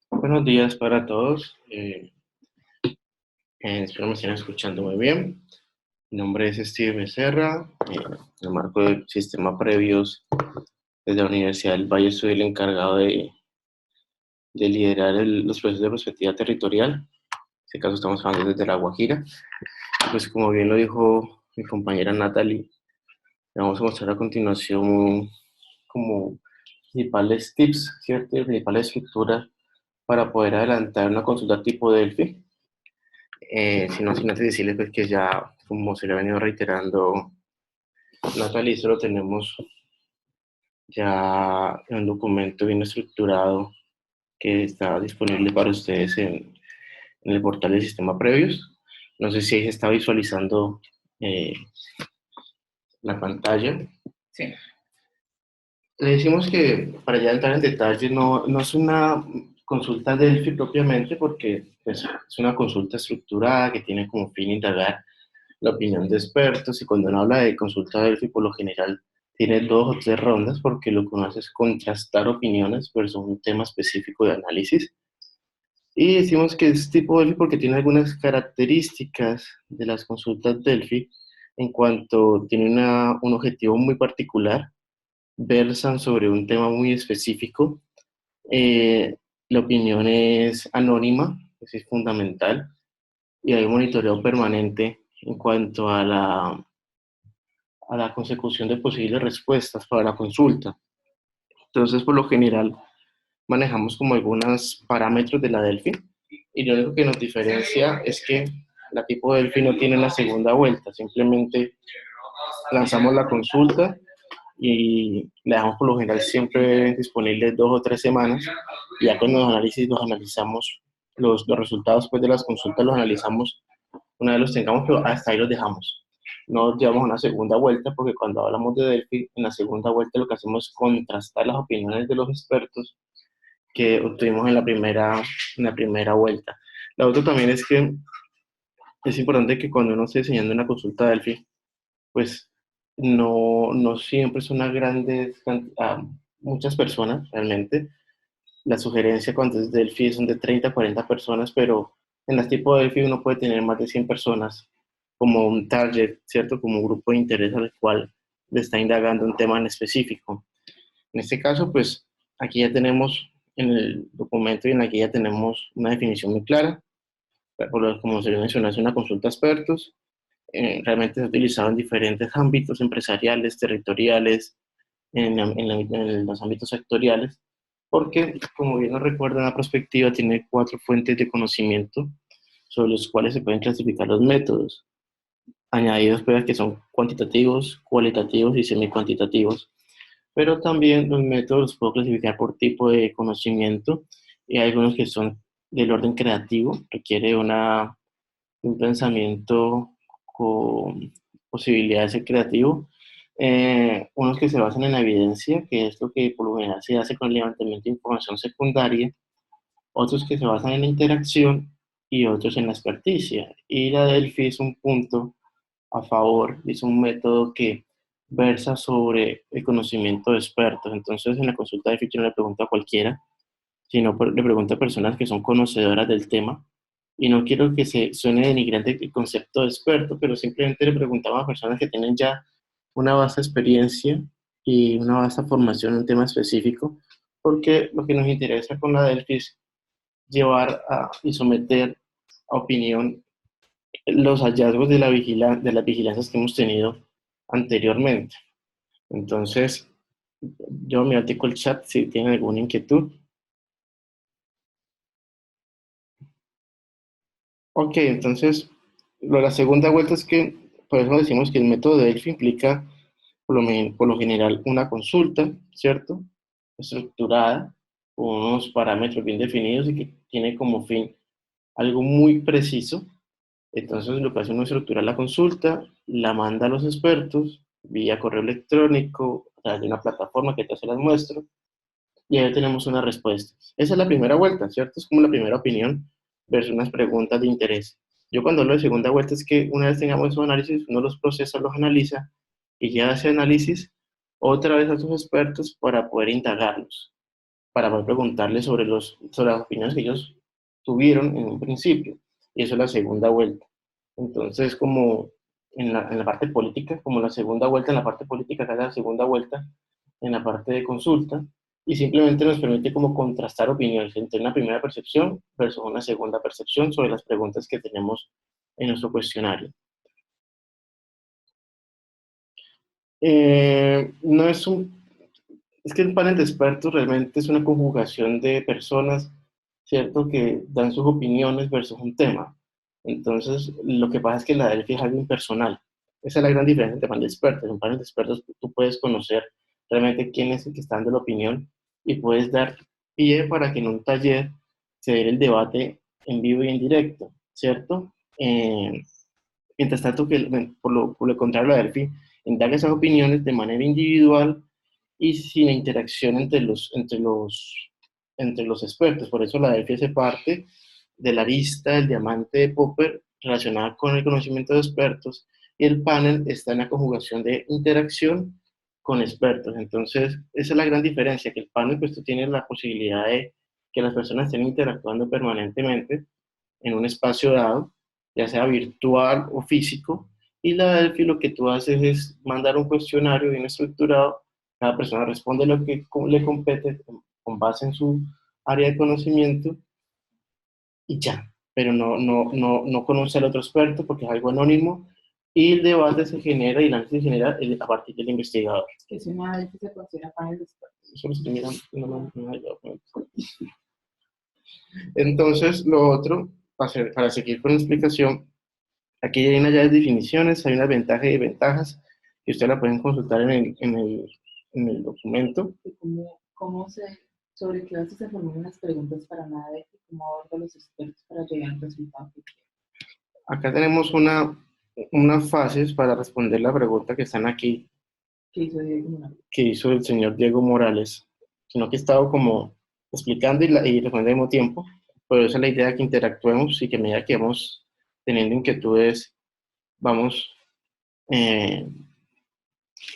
Buenos días para todos. Espero me estén escuchando muy bien. Mi nombre es Steve Becerra. En el marco del sistema previos desde la Universidad del Valle soy el encargado de liderar los procesos de perspectiva territorial. En este caso estamos hablando desde La Guajira. Pues como bien lo dijo mi compañera Natalie, le vamos a mostrar a continuación como principales tips, ¿cierto? Y principales estructuras para poder adelantar una consulta tipo Delphi. Sin antes decirles pues, que ya, como se le ha venido reiterando, Natalie, solo tenemos ya un documento bien estructurado que está disponible para ustedes en el portal del sistema previos. No sé si ahí se está visualizando eh, la pantalla. Sí. Le decimos que para ya entrar en detalle no es una consulta Delphi propiamente porque pues, es una consulta estructurada que tiene como fin indagar la opinión de expertos y cuando uno habla de consulta Delphi por lo general tiene dos o tres rondas porque lo que uno hace es contrastar opiniones versus un tema específico de análisis. Y decimos que es tipo Delphi porque tiene algunas características de las consultas Delphi en cuanto tiene un objetivo muy particular, versan sobre un tema muy específico, eh, la opinión es anónima, eso es fundamental, y hay un monitoreo permanente en cuanto a la consecución de posibles respuestas para la consulta. Entonces, por lo general, manejamos como algunos parámetros de la Delphi y lo único que nos diferencia es que la tipo Delphi no tiene la segunda vuelta, simplemente lanzamos la consulta y la dejamos por lo general siempre disponible 2 o 3 semanas y ya con los análisis los analizamos, los resultados pues, de las consultas los analizamos una vez los tengamos, pero hasta ahí los dejamos. No llevamos una segunda vuelta porque cuando hablamos de Delphi, en la segunda vuelta lo que hacemos es contrastar las opiniones de los expertos que obtuvimos en la primera vuelta. La otra también es que es importante que cuando uno esté diseñando una consulta Delphi, pues no siempre son unas grandes, muchas personas realmente. La sugerencia cuando es Delphi son de 30 a 40 personas, pero en las tipo de Delphi uno puede tener más de 100 personas como un target, ¿cierto? Como un grupo de interés al cual le está indagando un tema en específico. En este caso, pues aquí ya tenemos en el documento y en la guía tenemos una definición muy clara. Como se mencionó, es una consulta a expertos. Realmente se ha utilizado en diferentes ámbitos empresariales, territoriales, en los ámbitos sectoriales, porque, como bien nos recuerda, la perspectiva tiene 4 fuentes de conocimiento sobre los cuales se pueden clasificar los métodos, añadidos pues, que son cuantitativos, cualitativos y semi-cuantitativos, pero también los métodos los puedo clasificar por tipo de conocimiento y hay algunos que son del orden creativo, requiere un pensamiento con posibilidad de ser creativo. Unos que se basan en la evidencia, que es lo que por lo general se hace con el levantamiento de información secundaria, otros que se basan en la interacción y otros en la experticia. Y la Delphi es un punto a favor, es un método que versa sobre el conocimiento de expertos. Entonces, en la consulta de Delphi yo no le pregunto a cualquiera, sino le pregunto a personas que son conocedoras del tema. Y no quiero que se suene denigrante el concepto de experto, pero simplemente le preguntaba a personas que tienen ya una vasta experiencia y una vasta formación en un tema específico, porque lo que nos interesa con la Delphi es llevar y someter a opinión los hallazgos de de las vigilancias que hemos tenido anteriormente. Entonces, yo me artico el chat si tienen alguna inquietud. Ok, entonces, la segunda vuelta es que, por eso decimos que el método de Delphi implica, por lo general, una consulta, ¿cierto? Estructurada, con unos parámetros bien definidos y que tiene como fin algo muy preciso. Entonces, lo que hace uno es estructurar la consulta, la manda a los expertos vía correo electrónico, a través de una plataforma que ya se las muestro, y ahí tenemos una respuesta. Esa es la primera vuelta, ¿cierto? Es como la primera opinión versus unas preguntas de interés. Yo cuando hablo de segunda vuelta es que una vez tengamos esos análisis, uno los procesa, los analiza y lleva ese análisis otra vez a sus expertos para poder indagarlos. para poder preguntarles sobre las opiniones que ellos tuvieron en un principio. Y eso es la segunda vuelta. Entonces, como en la parte política, como la segunda vuelta en la parte política, acá es la segunda vuelta en la parte de consulta, y simplemente nos permite como contrastar opiniones entre una primera percepción versus una segunda percepción sobre las preguntas que tenemos en nuestro cuestionario. No es un, es que el panel de expertos realmente es una conjugación de personas, ¿cierto?, que dan sus opiniones versus un tema. Entonces, lo que pasa es que la Delphi es algo impersonal. Esa es la gran diferencia entre panel de expertos. En un panel de expertos tú puedes conocer realmente quién es el que está dando la opinión y puedes dar pie para que en un taller se dé el debate en vivo y en directo, ¿cierto? Mientras tanto, por lo contrario, la Delphi indaga esas opiniones de manera individual y sin la interacción entre los expertos. Por eso la Delphi hace parte de la lista del diamante de Popper relacionada con el conocimiento de expertos, y el panel está en la conjugación de interacción con expertos. Entonces, esa es la gran diferencia, que el panel, pues tú tienes la posibilidad de que las personas estén interactuando permanentemente en un espacio dado, ya sea virtual o físico, y la Delphi lo que tú haces es mandar un cuestionario bien estructurado, cada persona responde lo que le compete con base en su área de conocimiento y ya, pero no conoce al otro experto porque es algo anónimo, y el debate se genera y el análisis se genera a partir del investigador. Que si una vez se considera panel de expertos. Eso lo estoy mirando, no. Entonces, lo otro, para seguir con la explicación, aquí hay unas definiciones, hay unas ventajas y desventajas que ustedes la pueden consultar en el documento. Sobre qué base se formulan las preguntas para nada y cómo abordan los expertos para llegar al resultado que quieren. Acá tenemos unas fases para responder la pregunta que están aquí, que hizo el señor Diego Morales, sino que he estado como explicando y respondiendo al mismo tiempo, pero esa es la idea, que interactuemos y que a medida que vamos teniendo inquietudes, vamos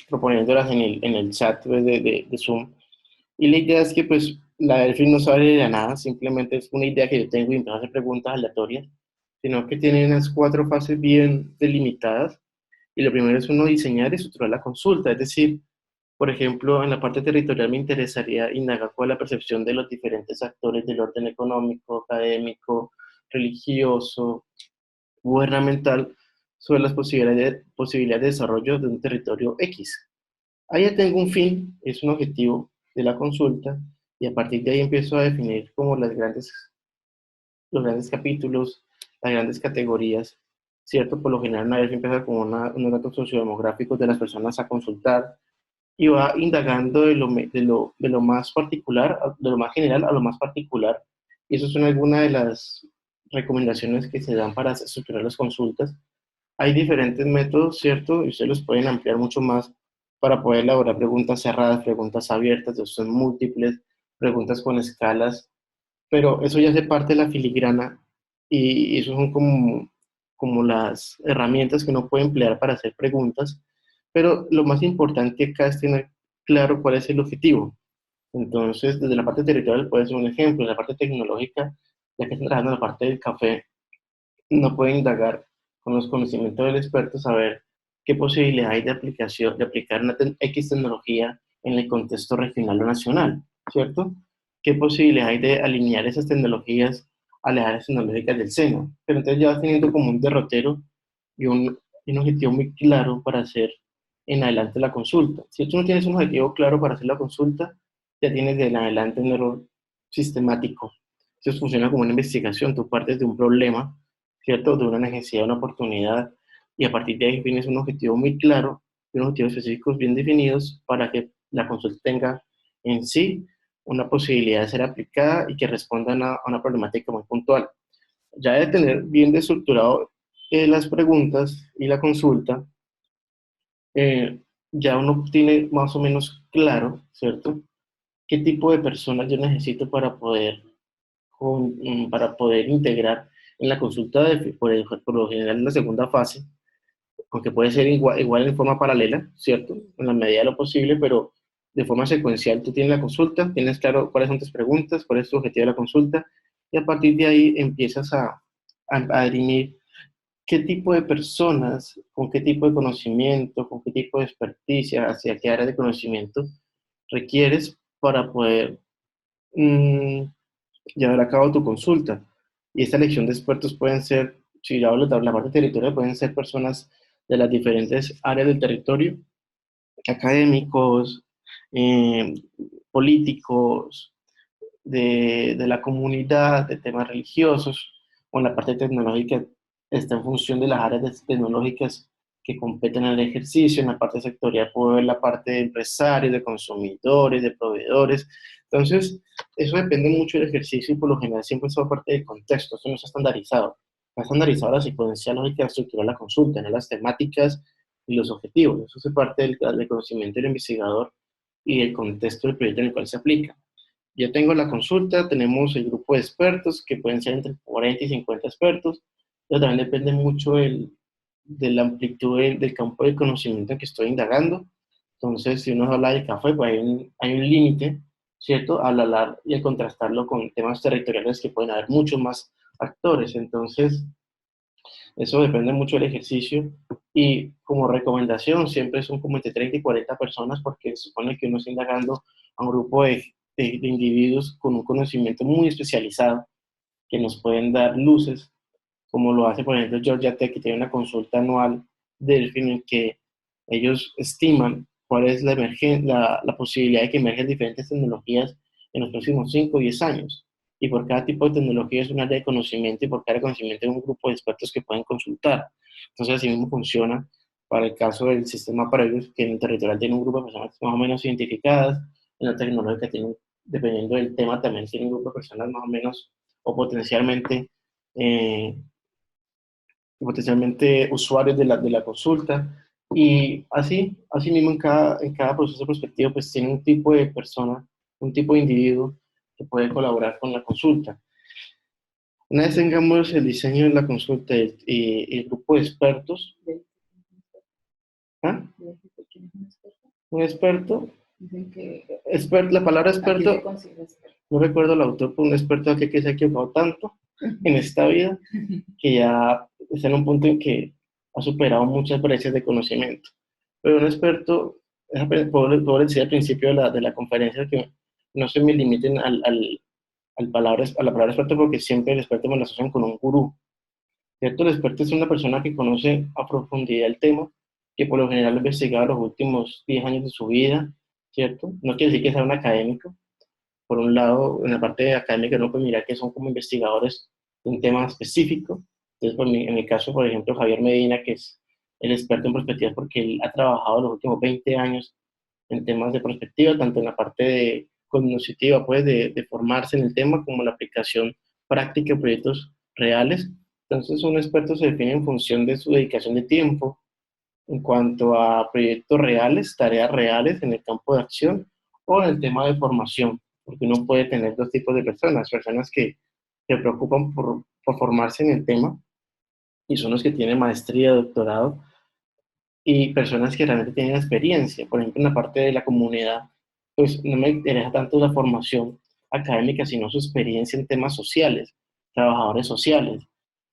proponiéndolas en el chat de Zoom. Y la idea es que pues la Delphi no sale de la nada, simplemente es una idea que yo tengo y empiezo a hacer preguntas aleatorias, sino que tiene unas 4 fases bien delimitadas. Y lo primero es uno diseñar y estructurar la consulta, es decir, por ejemplo, en la parte territorial me interesaría indagar cuál es la percepción de los diferentes actores del orden económico, académico, religioso, gubernamental sobre las posibilidades de desarrollo de un territorio X. Ahí ya tengo un fin, es un objetivo de la consulta, y a partir de ahí empiezo a definir como los grandes capítulos, las grandes categorías, ¿cierto? Por lo general una vez empieza con unos datos sociodemográficos de las personas a consultar y va indagando de lo más particular, de lo más general a lo más particular. Y eso son algunas de las recomendaciones que se dan para estructurar las consultas. Hay diferentes métodos, ¿cierto? Y ustedes los pueden ampliar mucho más para poder elaborar preguntas cerradas, preguntas abiertas, son múltiples, preguntas con escalas, pero eso ya hace parte de la filigrana, y eso son como las herramientas que uno puede emplear para hacer preguntas, pero lo más importante acá es tener claro cuál es el objetivo. Entonces, desde la parte territorial puede ser un ejemplo, en la parte tecnológica, ya que están trabajando en la parte del café, no puede indagar con los conocimientos del experto, saber qué posibilidad hay de aplicación, de aplicar una X tecnología en el contexto regional o nacional, ¿cierto? ¿Qué posibilidad hay de alinear esas tecnologías a las áreas tecnológicas del seno? Pero entonces ya vas teniendo como un derrotero y un objetivo muy claro para hacer en adelante la consulta. Si tú no tienes un objetivo claro para hacer la consulta, ya tienes de en adelante un error sistemático. Eso funciona como una investigación, tú partes de un problema, ¿cierto? De una necesidad, una oportunidad, y a partir de ahí tienes un objetivo muy claro y unos objetivos específicos bien definidos para que la consulta tenga en sí una posibilidad de ser aplicada y que respondan a una problemática muy puntual. Ya de tener bien estructurado las preguntas y la consulta, ya uno tiene más o menos claro, ¿cierto?, qué tipo de personas yo necesito para poder integrar en la consulta, por lo general en la segunda fase, aunque puede ser igual en forma paralela, ¿cierto? En la medida de lo posible, pero de forma secuencial. Tú tienes la consulta, tienes claro cuáles son tus preguntas, cuál es tu objetivo de la consulta, y a partir de ahí empiezas a dirimir qué tipo de personas, con qué tipo de conocimiento, con qué tipo de experticia, hacia qué área de conocimiento requieres para poder mm, llevar a cabo tu consulta. Y esta elección de expertos pueden ser, si yo hablo de la parte territorial, pueden ser personas de las diferentes áreas del territorio, académicos, eh, políticos, de la comunidad, de temas religiosos, o en la parte tecnológica está en función de las áreas tecnológicas que competen en el ejercicio. En la parte sectorial puede ver la parte de empresarios, de consumidores, de proveedores. Entonces, eso depende mucho del ejercicio y por lo general siempre es parte del contexto, eso no está estandarizado. Está estandarizado la secuencia lógica de estructurar la consulta, no las temáticas y los objetivos. Eso es parte del conocimiento del investigador y el contexto del proyecto en el cual se aplica. Yo tengo la consulta, tenemos el grupo de expertos, que pueden ser entre 40 y 50 expertos, pero también depende mucho de la amplitud del campo de conocimiento en que estoy indagando. Entonces, si uno habla de café, pues hay un límite, ¿cierto? Al hablar y al contrastarlo con temas territoriales que pueden haber muchos más actores. Entonces, eso depende mucho del ejercicio y como recomendación siempre son como entre 30 y 40 personas porque se supone que uno está indagando a un grupo de individuos con un conocimiento muy especializado que nos pueden dar luces, como lo hace por ejemplo Georgia Tech, que tiene una consulta anual del fin en que ellos estiman cuál es la posibilidad de que emergen diferentes tecnologías en los próximos 5 o 10 años. Y por cada tipo de tecnología es un área de conocimiento y por cada conocimiento hay un grupo de expertos que pueden consultar. Entonces así mismo funciona para el caso del sistema para ellos, que en el territorial tiene un grupo de personas más o menos identificadas, en la tecnológica tienen, dependiendo del tema, también tiene un grupo de personas más o menos o eh, potencialmente usuarios de la consulta. Y así mismo en cada proceso prospectivo, pues tiene un tipo de persona, un tipo de individuo que puede colaborar con la consulta. Una vez tengamos el diseño de la consulta y el grupo de expertos, ¿ah? Un experto, Dicen que la palabra aquí se experto, considera experto. no recuerdo el autor, pero un experto que se ha equivocado tanto en esta vida que ya está en un punto en que ha superado muchas brechas de conocimiento. Pero un experto, puedo decir al principio de la conferencia que no se me limiten a la palabra experto porque siempre el experto me lo asocian con un gurú. ¿Cierto? El experto es una persona que conoce a profundidad el tema, que por lo general lo ha investigado los últimos 10 años de su vida, ¿cierto? No quiere decir que sea un académico. Por un lado, en la parte académica uno puede mirar que son como investigadores de un tema específico. Entonces, en mi caso, por ejemplo, Javier Medina, que es el experto en perspectivas porque él ha trabajado los últimos 20 años en temas de perspectiva, tanto en la parte de cognitiva, pues, de formarse en el tema, como la aplicación práctica de proyectos reales. Entonces, un experto se define en función de su dedicación de tiempo en cuanto a proyectos reales, tareas reales en el campo de acción o en el tema de formación, porque uno puede tener dos tipos de personas, personas que se preocupan por formarse en el tema y son los que tienen maestría, doctorado, y personas que realmente tienen experiencia. Por ejemplo, en la parte de la comunidad, pues no me interesa tanto la formación académica, sino su experiencia en temas sociales, trabajadores sociales.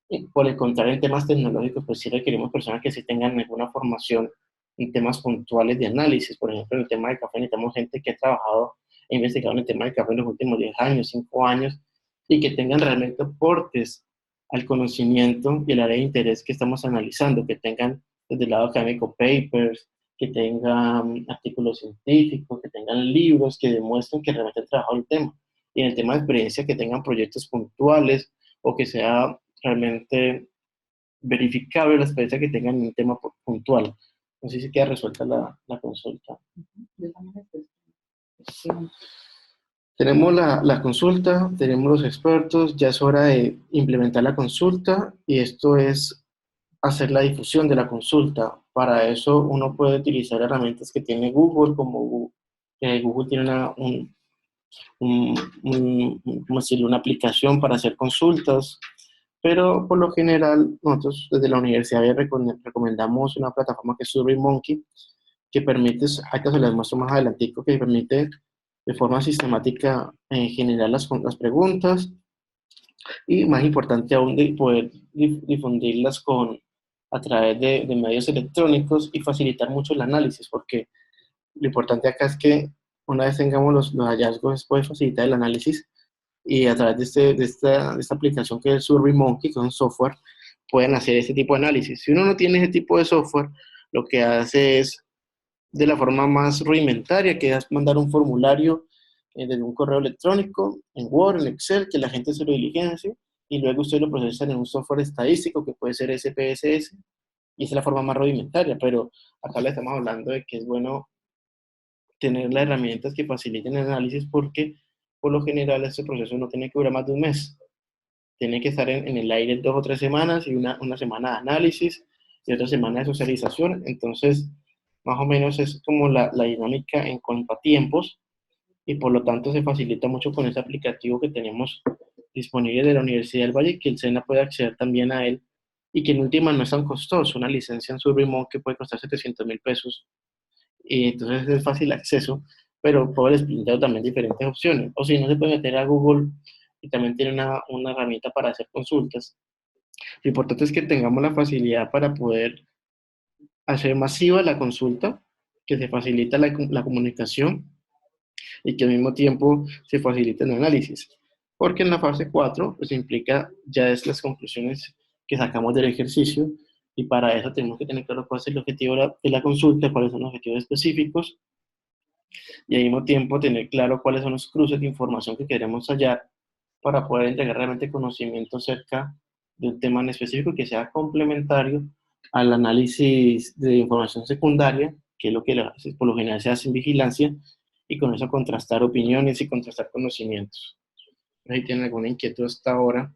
Y por el contrario, en temas tecnológicos, pues sí requerimos personas que sí tengan alguna formación en temas puntuales de análisis. Por ejemplo, en el tema de café necesitamos gente que ha trabajado e investigado en el tema del café en los últimos 10 años, 5 años, y que tengan realmente aportes al conocimiento y el área de interés que estamos analizando, que tengan desde el lado académico papers, que tengan artículos científicos, que tengan libros que demuestren que realmente han trabajado el tema. Y en el tema de experiencia, que tengan proyectos puntuales o que sea realmente verificable la experiencia que tengan en un tema puntual. No sé si queda resuelta la consulta. Yo también estoy. Tenemos la consulta, tenemos los expertos, ya es hora de implementar la consulta y esto es hacer la difusión de la consulta. Para eso uno puede utilizar herramientas que tiene Google, como Google tiene ¿cómo decirlo? Una aplicación para hacer consultas, pero por lo general nosotros desde la universidad recomendamos una plataforma que es SurveyMonkey, que permite, acá se las muestro más adelantico, que permite de forma sistemática generar las preguntas y más importante aún de poder difundirlas a través de medios electrónicos y facilitar mucho el análisis, porque lo importante acá es que una vez tengamos los hallazgos, es poder facilitar el análisis y a través de esta aplicación que es SurveyMonkey, que es un software, pueden hacer ese tipo de análisis. Si uno no tiene ese tipo de software, lo que hace es de la forma más rudimentaria, que es mandar un formulario desde un correo electrónico, en Word, en Excel, que la gente se lo diligencie, y luego usted lo procesa en un software estadístico, que puede ser SPSS, y esa es la forma más rudimentaria, pero acá le estamos hablando de que es bueno tener las herramientas que faciliten el análisis, porque por lo general este proceso no tiene que durar más de un mes. Tiene que estar en el aire 2 o 3 semanas y una semana de análisis y otra semana de socialización. Entonces, más o menos es como la dinámica en cuanto a tiempos y por lo tanto se facilita mucho con este aplicativo que tenemos disponible de la Universidad del Valle, que el SENA puede acceder también a él y que en última no es tan costoso. Una licencia en SurveyMonkey que puede costar 700.000 pesos y entonces es fácil acceso, pero puedo les plantear también diferentes opciones. O si no, se puede meter a Google y también tiene una herramienta para hacer consultas. Lo importante es que tengamos la facilidad para poder hacer masiva la consulta, que se facilita la comunicación y que al mismo tiempo se facilite el análisis. Porque en la fase 4 pues implica ya es las conclusiones que sacamos del ejercicio y para eso tenemos que tener claro cuál es el objetivo de la consulta, cuáles son los objetivos específicos y al mismo tiempo tener claro cuáles son los cruces de información que queremos hallar para poder entregar realmente conocimiento acerca de un tema en específico que sea complementario al análisis de información secundaria, que es lo que por lo general se hace en vigilancia, y con eso contrastar opiniones y contrastar conocimientos. Ahí tienen alguna inquietud hasta ahora.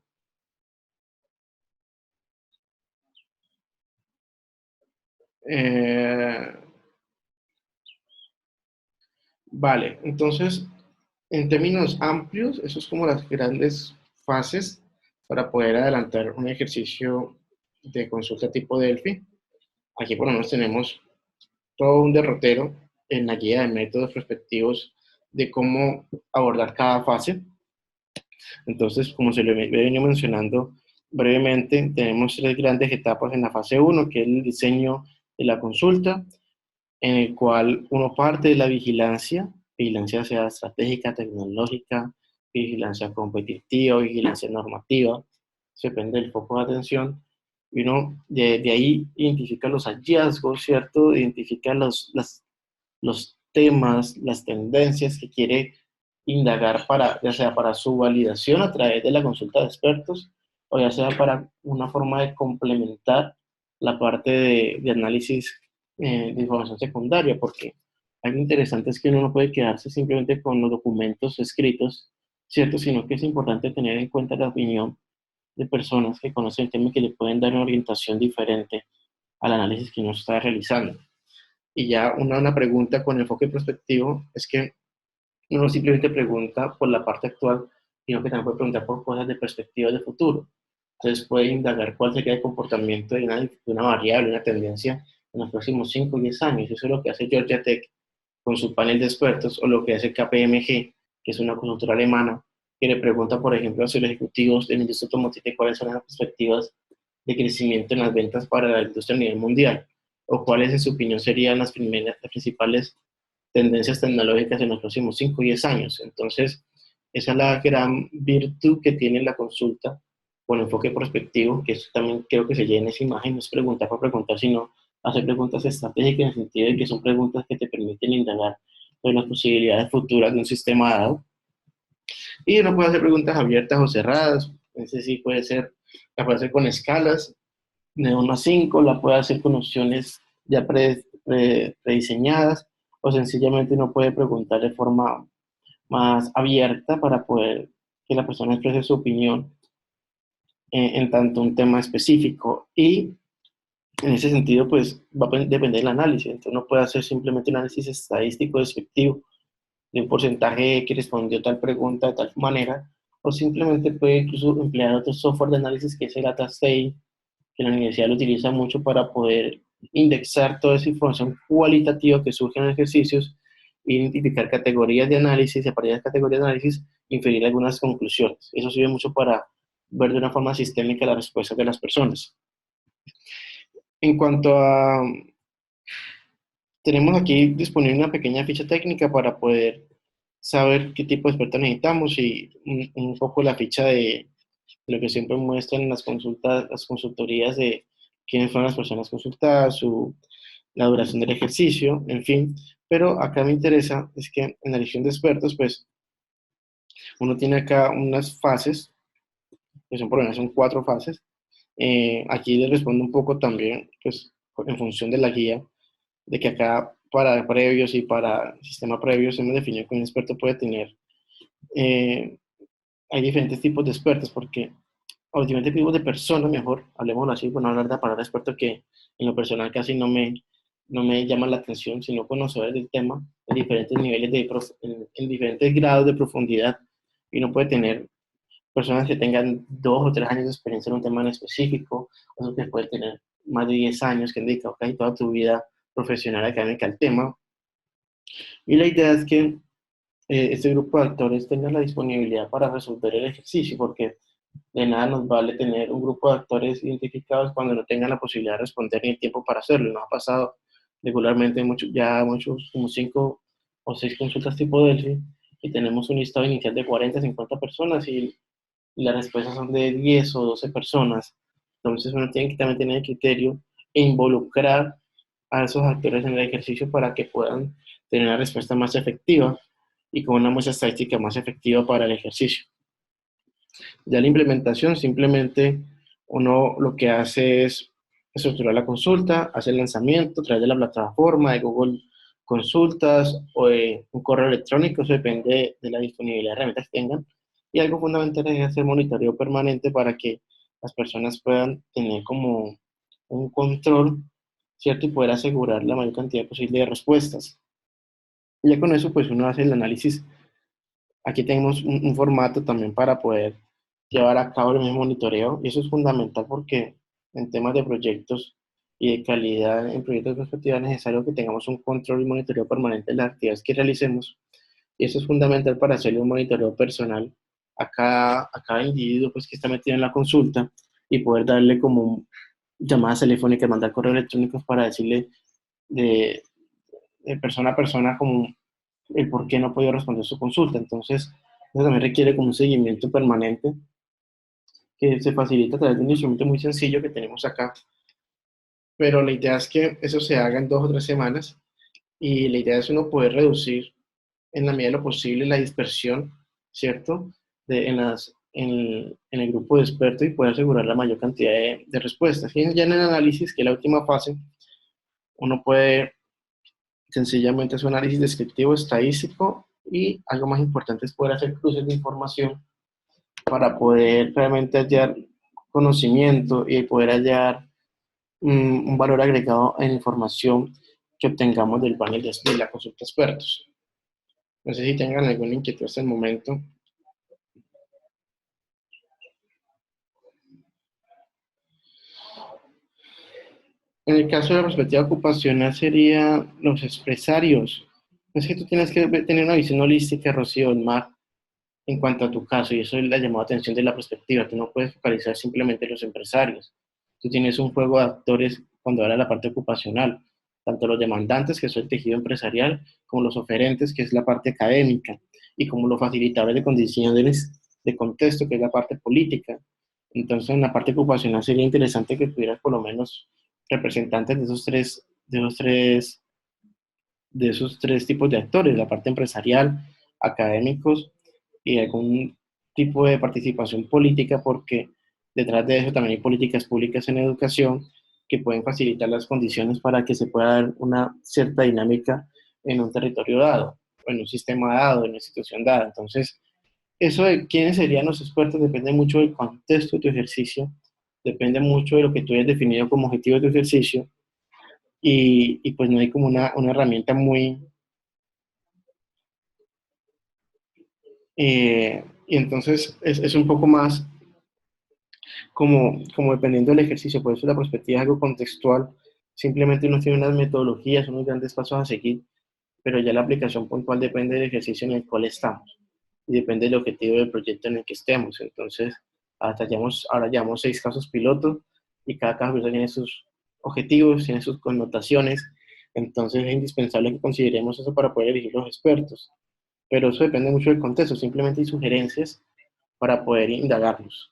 Vale, entonces, en términos amplios, eso es como las grandes fases para poder adelantar un ejercicio de consulta tipo Delphi. Aquí por lo menos tenemos todo un derrotero en la guía de métodos respectivos de cómo abordar cada fase. Entonces, como se lo he venido mencionando brevemente, tenemos 3 grandes etapas en la fase 1, que es el diseño de la consulta, en el cual uno parte de la vigilancia sea estratégica, tecnológica, vigilancia competitiva, vigilancia normativa, eso depende del foco de atención, y uno de ahí identifica los hallazgos, ¿cierto? Identifica los temas, las tendencias que quiere indagar ya sea para su validación a través de la consulta de expertos, o ya sea para una forma de complementar la parte de análisis de información secundaria, porque algo interesante es que uno no puede quedarse simplemente con los documentos escritos, ¿cierto? Sino que es importante tener en cuenta la opinión de personas que conocen el tema y que le pueden dar una orientación diferente al análisis que uno está realizando. Y ya una pregunta con enfoque prospectivo es que uno no simplemente pregunta por la parte actual, sino que también puede preguntar por cosas de perspectiva de futuro. Entonces puede indagar cuál sería el comportamiento de una variable, una tendencia en los próximos 5 o 10 años. Eso es lo que hace Georgia Tech con su panel de expertos, o lo que hace KPMG, que es una consultora alemana, que le pregunta, por ejemplo, a los ejecutivos de la industria automotriz cuáles son las perspectivas de crecimiento en las ventas para la industria a nivel mundial, o cuáles, en su opinión, serían las principales tendencias tecnológicas en los próximos 5 o 10 años. Entonces, esa es la gran virtud que tiene la consulta con enfoque prospectivo, que eso también creo que se llena esa imagen, no es preguntar por preguntar, sino hacer preguntas estratégicas en el sentido de que son preguntas que te permiten indagar sobre las posibilidades futuras de un sistema dado. Y uno puede hacer preguntas abiertas o cerradas, es decir, la puede hacer con escalas de 1 a 5, la puede hacer con opciones ya prediseñadas, o sencillamente uno puede preguntar de forma más abierta para poder que la persona exprese su opinión en tanto un tema específico. Y en ese sentido, pues va a depender del análisis. Entonces, no puede hacer simplemente un análisis estadístico descriptivo de un porcentaje que respondió tal pregunta de tal manera, o simplemente puede incluso emplear otro software de análisis que es el DataStage, que la universidad lo utiliza mucho para poder indexar toda esa información cualitativa que surge en los ejercicios, identificar categorías de análisis y a partir de las categorías de análisis inferir algunas conclusiones. Eso sirve mucho para ver de una forma sistémica las respuestas de las personas. En cuanto a... Tenemos aquí disponible una pequeña ficha técnica para poder saber qué tipo de expertos necesitamos y un poco la ficha de lo que siempre muestran en las consultas, las consultorías de quiénes fueron las personas consultadas, la duración del ejercicio, en fin. Pero acá me interesa es que en la elección de expertos, pues uno tiene acá unas fases, que son por lo menos son 4 fases. Aquí les respondo un poco también, pues en función de la guía, de que acá para previos y para sistema previos hemos definido que un experto puede tener, hay diferentes tipos de expertos, porque o diferentes tipos de personas, mejor, hablemoslo así, por no hablar de la palabra experto, que en lo personal casi no me llama la atención, sino conocedores del tema en diferentes niveles en diferentes grados de profundidad. Y uno puede tener personas que tengan 2 o 3 años de experiencia en un tema en específico, otros que pueden tener más de 10 años, que han dedicado casi toda tu vida profesional académica al tema. Y la idea es que este grupo de actores tenga la disponibilidad para resolver el ejercicio, porque de nada nos vale tener un grupo de actores identificados cuando no tengan la posibilidad de responder ni el tiempo para hacerlo. Nos ha pasado regularmente ya muchos, como 5 o 6 consultas tipo Delphi, y tenemos un listado inicial de 40, 50 personas y las respuestas son de 10 o 12 personas. Entonces uno tiene que también tener el criterio e involucrar a esos actores en el ejercicio para que puedan tener una respuesta más efectiva y con una muestra estadística más efectiva para el ejercicio. Ya la implementación, simplemente uno lo que hace es estructurar la consulta, hacer el lanzamiento a través de la plataforma de Google Consultas o de un correo electrónico, eso depende de la disponibilidad de herramientas que tengan. Y algo fundamental es hacer monitoreo permanente para que las personas puedan tener como un control, ¿cierto? Y poder asegurar la mayor cantidad posible de respuestas. Y ya con eso, pues uno hace el análisis. Aquí tenemos un formato también para poder llevar a cabo el mismo monitoreo y eso es fundamental porque en temas de proyectos y de calidad en proyectos de perspectiva es necesario que tengamos un control y monitoreo permanente de las actividades que realicemos y eso es fundamental para hacerle un monitoreo personal a cada individuo pues, que está metido en la consulta y poder darle como llamadas telefónicas, mandar correos electrónicos para decirle de, de persona a persona como el por qué no ha podido responder su consulta. Entonces, eso también requiere como un seguimiento permanente que se facilita a través de un instrumento muy sencillo que tenemos acá. Pero la idea es que eso se haga en 2 o 3 semanas y la idea es uno poder reducir en la medida de lo posible la dispersión, ¿cierto? En el grupo de expertos y poder asegurar la mayor cantidad de respuestas. Y ya en el análisis, que es la última fase, uno puede sencillamente hacer un análisis descriptivo estadístico y algo más importante es poder hacer cruces de información para poder realmente hallar conocimiento y poder hallar un valor agregado en la información que obtengamos del panel de la consulta de expertos. No sé si tengan alguna inquietud hasta el momento. En el caso de la perspectiva ocupacional sería los expresarios. Es que tú tienes que tener una visión holística, Rocío, del mar, en cuanto a tu caso, y eso es la llamada atención de la perspectiva. Tú no puedes focalizar simplemente en los empresarios. Tú tienes un juego de actores cuando habla de la parte ocupacional, tanto los demandantes, que es el tejido empresarial, como los oferentes, que es la parte académica, y como los facilitadores de condiciones de contexto, que es la parte política. Entonces, en la parte ocupacional sería interesante que tuvieras por lo menos representantes de esos tres tipos de actores, la parte empresarial, académicos y algún tipo de participación política, porque detrás de eso también hay políticas públicas en educación que pueden facilitar las condiciones para que se pueda dar una cierta dinámica en un territorio dado, en un sistema dado, en una institución dada. Entonces, eso de quiénes serían los expertos depende mucho del contexto de tu ejercicio, depende mucho de lo que tú hayas definido como objetivo de tu ejercicio y pues no hay como una herramienta muy, y entonces es un poco más como dependiendo del ejercicio, por eso la perspectiva es algo contextual Simplemente uno tiene unas metodologías, unos grandes pasos a seguir, pero ya la aplicación puntual depende del ejercicio en el cual estamos y depende del objetivo del proyecto en el que estemos. Entonces, ahora llevamos 6 casos pilotos y cada caso piloto tiene sus objetivos, tiene sus connotaciones. Entonces, es indispensable que consideremos eso para poder elegir los expertos. Pero eso depende mucho del contexto, simplemente hay sugerencias para poder indagarlos.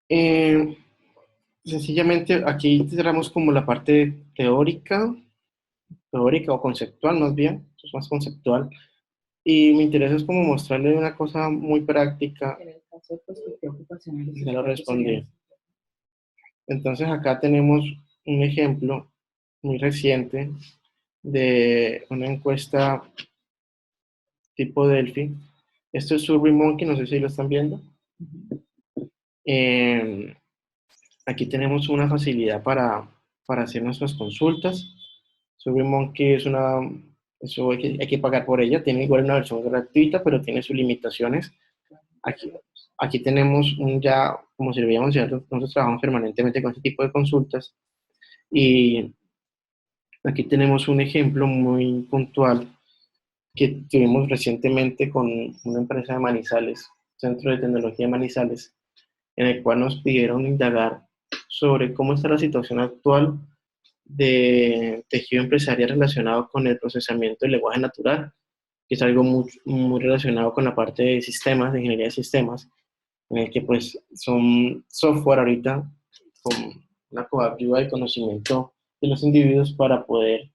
Eh, Sencillamente, aquí cerramos como la parte teórica o conceptual más bien, eso es más conceptual, y mi interés es como mostrarle una cosa muy práctica, En el caso pues, ¿qué ocupaciones los ya lo expertos respondí. serían? Entonces acá tenemos un ejemplo muy reciente de una encuesta tipo Delphi. Esto es SurveyMonkey, no sé si lo están viendo. Eh, Aquí tenemos una facilidad para hacer nuestras consultas. SurveyMonkey es eso hay que pagar por ella, tiene igual una versión gratuita, pero tiene sus limitaciones. Aquí, aquí tenemos ya, como si lo veíamos, nosotros trabajamos permanentemente con este tipo de consultas y aquí tenemos un ejemplo muy puntual que tuvimos recientemente con una empresa de Manizales, Centro de Tecnología de Manizales, en el cual nos pidieron indagar sobre cómo está la situación actual de tejido empresarial relacionado con el procesamiento del lenguaje natural, que es algo muy relacionado con la parte de sistemas, de ingeniería de sistemas, en el que pues son software ahorita con una coactiva de conocimiento de los individuos para poder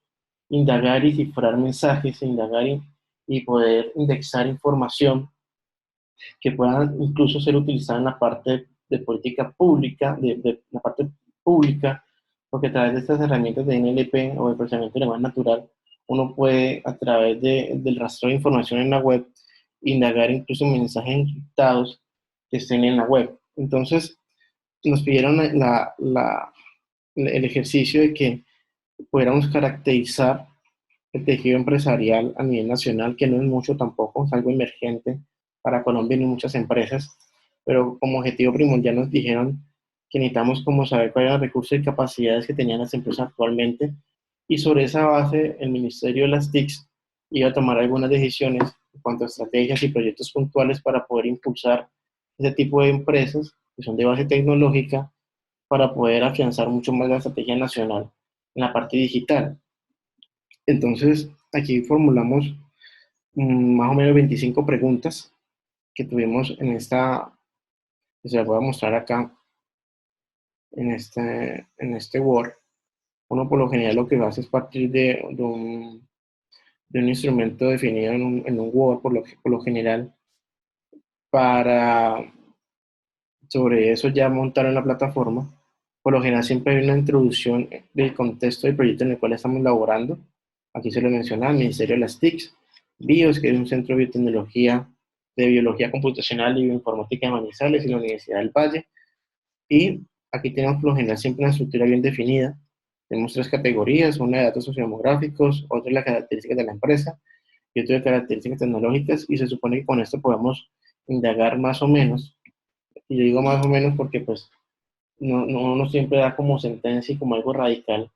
indagar y cifrar mensajes, indagar y poder indexar información que pueda incluso ser utilizada en la parte de política pública, de la parte pública, porque a través de estas herramientas de NLP o de procesamiento de lenguaje natural, uno puede a través del rastreo de información en la web indagar incluso mensajes encriptados que estén en la web. Entonces, nos pidieron el ejercicio de que pudiéramos caracterizar el tejido empresarial a nivel nacional, que no es mucho tampoco, es algo emergente para Colombia y muchas empresas, pero como objetivo primordial nos dijeron que necesitamos como saber cuáles eran los recursos y capacidades que tenían las empresas actualmente, y sobre esa base el Ministerio de las TICs iba a tomar algunas decisiones en cuanto a estrategias y proyectos puntuales para poder impulsar ese tipo de empresas que son de base tecnológica para poder afianzar mucho más la estrategia nacional en la parte digital. Entonces, aquí formulamos más o menos 25 preguntas que tuvimos en esta, que se las voy a mostrar acá en este Word. Uno por lo general lo que hace es partir de un instrumento definido en un Word por lo general para sobre eso ya montar en la plataforma. Por lo general siempre hay una introducción del contexto del proyecto en el cual estamos laborando. Aquí se lo menciona el Ministerio de las TICs, BIOS, que es un centro de biotecnología, de biología computacional y bioinformática de Manizales y la Universidad del Valle. Y aquí tenemos por lo general siempre una estructura bien definida. Tenemos 3 categorías, una de datos sociodemográficos, otra de las características de la empresa y otra de características tecnológicas, y se supone que con esto podemos indagar más o menos, y yo digo más o menos porque pues no siempre da como sentencia y como algo radical,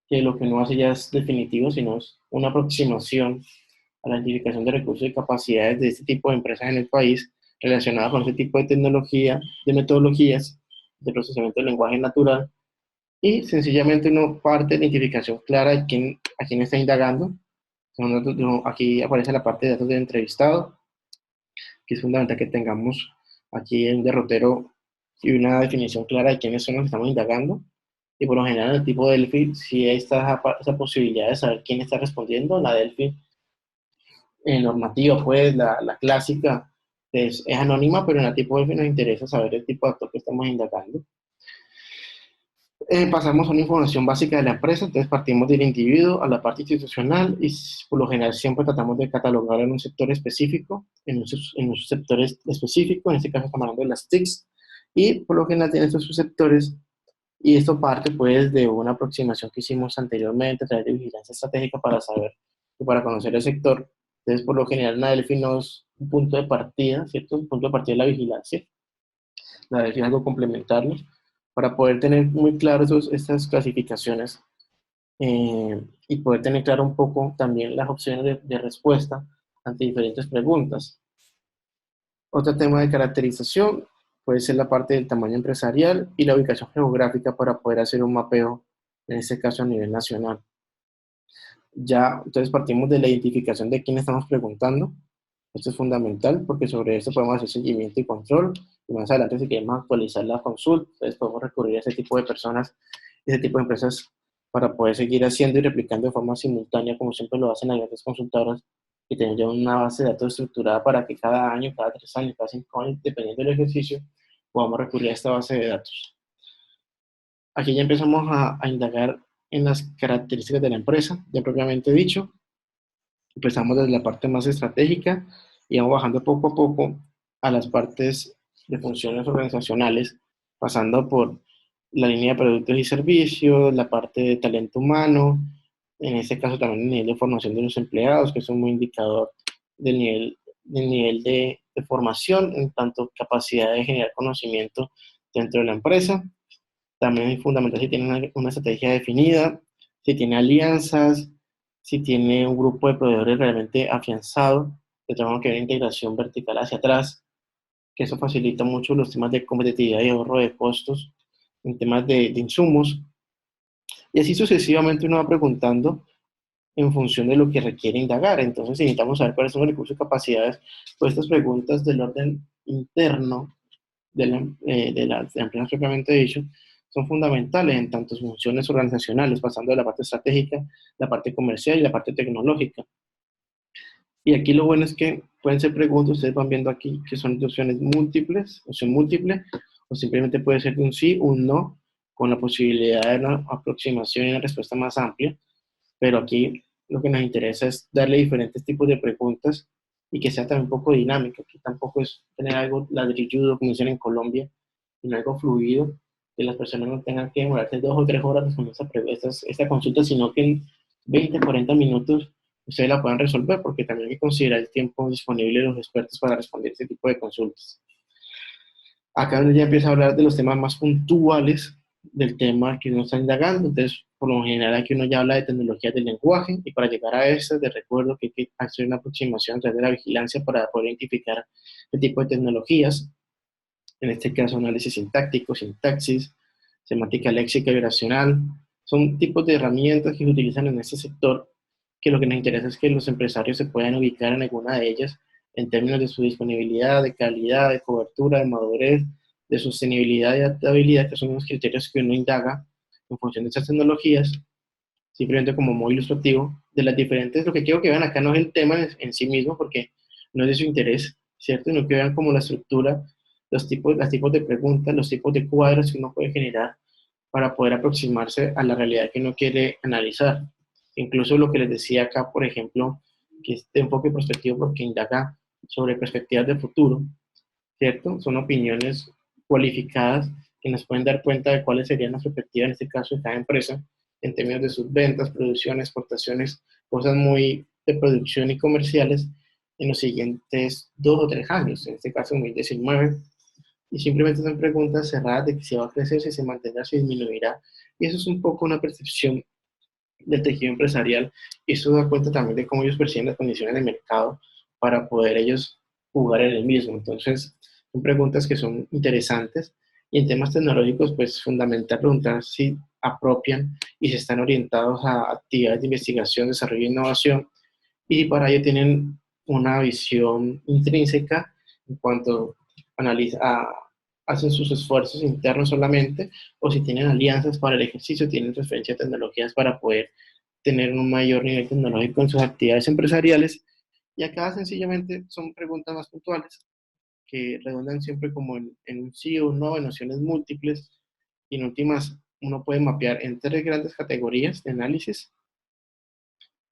que lo que uno hace ya es definitivo, sino es una aproximación a la identificación de recursos y capacidades de este tipo de empresas en el país relacionadas con este tipo de tecnología, de metodologías de procesamiento del lenguaje natural, y sencillamente uno parte de la identificación clara de a quién está indagando. Aquí aparece la parte de datos del entrevistado, que es fundamental que tengamos aquí un derrotero y una definición clara de quiénes son los que estamos indagando. Y por lo general en el tipo Delphi sí está esa posibilidad de saber quién está respondiendo. La Delphi normativa, pues la clásica, es anónima, pero en la tipo Delphi nos interesa saber el tipo de actor que estamos indagando. Pasamos a una información básica de la empresa, entonces partimos del individuo a la parte institucional y por lo general siempre tratamos de catalogar en un sector específico, en un sector específico, en este caso estamos hablando de las TICs, y por lo general tiene estos subsectores, y esto parte pues de una aproximación que hicimos anteriormente a través de vigilancia estratégica para saber y para conocer el sector. Entonces por lo general una Delphi no es un punto de partida, ¿cierto? Un punto de partida de la vigilancia, la Delphi es algo complementario, Para poder tener muy claras estas clasificaciones y poder tener claro un poco también las opciones de respuesta ante diferentes preguntas. Otro tema de caracterización puede ser la parte del tamaño empresarial y la ubicación geográfica para poder hacer un mapeo, en este caso a nivel nacional. Ya, entonces partimos de la identificación de quién estamos preguntando. Esto es fundamental porque sobre esto podemos hacer seguimiento y control. Y más adelante, si queremos actualizar la consulta, entonces podemos recurrir a ese tipo de personas, ese tipo de empresas para poder seguir haciendo y replicando de forma simultánea, como siempre lo hacen las grandes consultoras, y tener ya una base de datos estructurada para que cada año, cada 3 años, cada 5 años, dependiendo del ejercicio, podamos recurrir a esta base de datos. Aquí ya empezamos a indagar en las características de la empresa, ya propiamente dicho. Empezamos desde la parte más estratégica y vamos bajando poco a poco a las partes de funciones organizacionales, pasando por la línea de productos y servicios, la parte de talento humano, en este caso también el nivel de formación de los empleados, que es un muy indicador del nivel de formación, en tanto capacidad de generar conocimiento dentro de la empresa. También es fundamental si tiene una estrategia definida, si tiene alianzas, si tiene un grupo de proveedores realmente afianzado, que tenemos que ver integración vertical hacia atrás, que eso facilita mucho los temas de competitividad y ahorro de costos en temas de insumos. Y así sucesivamente uno va preguntando en función de lo que requiere indagar. Entonces, si necesitamos saber cuáles son los recursos y capacidades, pues estas preguntas del orden interno de la empresa propiamente dicho, son fundamentales en tantas funciones organizacionales, pasando de la parte estratégica, la parte comercial y la parte tecnológica. Y aquí lo bueno es que pueden ser preguntas, ustedes van viendo aquí que son de opciones múltiples, opción múltiple, o simplemente puede ser de un sí, un no, con la posibilidad de una aproximación y una respuesta más amplia. Pero aquí lo que nos interesa es darle diferentes tipos de preguntas y que sea también un poco dinámico. Aquí tampoco es tener algo ladrilludo, como dicen en Colombia, sino algo fluido, que las personas no tengan que demorarse 2 o 3 horas con esta consulta, sino que en 20, 40 minutos ustedes la puedan resolver, porque también hay que considerar el tiempo disponible de los expertos para responder este tipo de consultas. Acá ya empieza a hablar de los temas más puntuales del tema que uno está indagando. Entonces, por lo general, aquí uno ya habla de tecnologías del lenguaje, y para llegar a estas, de recuerdo que hay que hacer una aproximación a través de la vigilancia para poder identificar qué tipo de tecnologías, en este caso análisis sintáctico, sintaxis, semántica léxica y oracional. Son tipos de herramientas que se utilizan en este sector, que lo que nos interesa es que los empresarios se puedan ubicar en alguna de ellas en términos de su disponibilidad, de calidad, de cobertura, de madurez, de sostenibilidad y adaptabilidad, que son los criterios que uno indaga en función de estas tecnologías, simplemente como muy ilustrativo, de las diferentes. Lo que quiero que vean acá no es el tema en sí mismo, porque no es de su interés, ¿cierto? Sino que vean como la estructura, los tipos de preguntas, los tipos de cuadros que uno puede generar para poder aproximarse a la realidad que uno quiere analizar. Incluso lo que les decía acá, por ejemplo, que este enfoque prospectivo porque indaga sobre perspectivas de futuro, ¿cierto? Son opiniones cualificadas que nos pueden dar cuenta de cuáles serían las perspectivas, en este caso, de cada empresa, en términos de sus ventas, producción, exportaciones, cosas muy de producción y comerciales en los siguientes 2 o 3 años, en este caso 2019, y simplemente son preguntas cerradas de que si va a crecer, si se mantendrá, si disminuirá, y eso es un poco una percepción del tejido empresarial, y eso da cuenta también de cómo ellos perciben las condiciones de mercado para poder ellos jugar en el mismo. Entonces, son preguntas que son interesantes, y en temas tecnológicos, pues fundamental preguntar si apropian y si están orientados a actividades de investigación, desarrollo e innovación, y para ello tienen una visión intrínseca en cuanto hacen sus esfuerzos internos solamente, o si tienen alianzas para el ejercicio, tienen referencia a tecnologías para poder tener un mayor nivel tecnológico en sus actividades empresariales. Y acá sencillamente son preguntas más puntuales que redundan siempre como en un sí o un no, en opciones múltiples, y en últimas uno puede mapear en 3 grandes categorías de análisis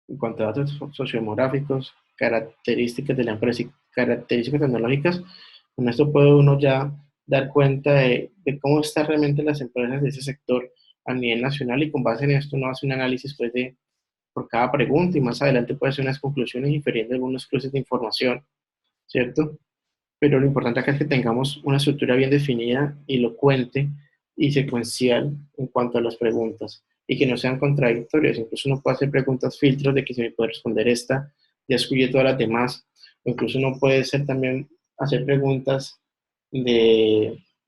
en cuanto a datos sociodemográficos, características de la empresa y características tecnológicas. Con esto puede uno ya dar cuenta de cómo están realmente las empresas de ese sector a nivel nacional, y con base en esto uno hace un análisis pues, por cada pregunta, y más adelante puede hacer unas conclusiones infiriendo algunos cruces de información, ¿cierto? Pero lo importante acá es que tengamos una estructura bien definida y elocuente y secuencial en cuanto a las preguntas y que no sean contradictorias. Incluso uno puede hacer preguntas filtros de que se me puede responder esta, ya excluye todas las demás. O incluso uno puede ser también hacer preguntas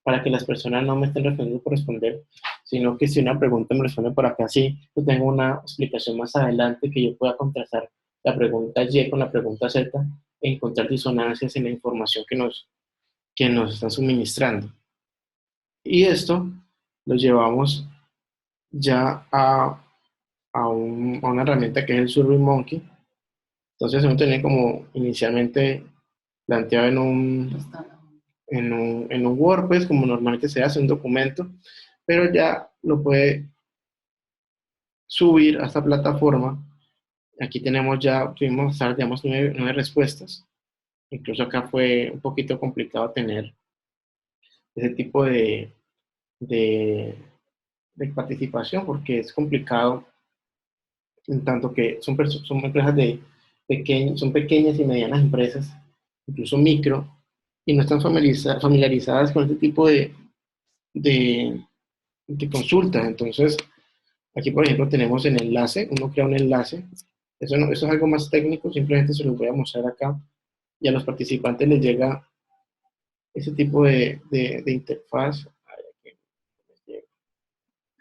para que las personas no me estén respondiendo por responder, sino que si una pregunta me responde por acá, sí, yo tengo una explicación más adelante que yo pueda contrastar la pregunta Y con la pregunta Z e encontrar disonancias en la información que nos están suministrando. Y esto lo llevamos ya a una herramienta que es el SurveyMonkey. Entonces uno tiene como inicialmente planteado en un WordPress, como normalmente se hace un documento, pero ya lo puede subir a esta plataforma. Aquí tuvimos, digamos, 9 respuestas. Incluso acá fue un poquito complicado tener ese tipo de, de participación porque es complicado, en tanto que son empresas son pequeñas y medianas empresas, incluso micro, y no están familiarizadas con este tipo de, de consultas. Entonces, aquí, por ejemplo, tenemos el enlace, uno crea un enlace. Eso es algo más técnico, simplemente se los voy a mostrar acá. Y a los participantes les llega ese tipo de interfaz.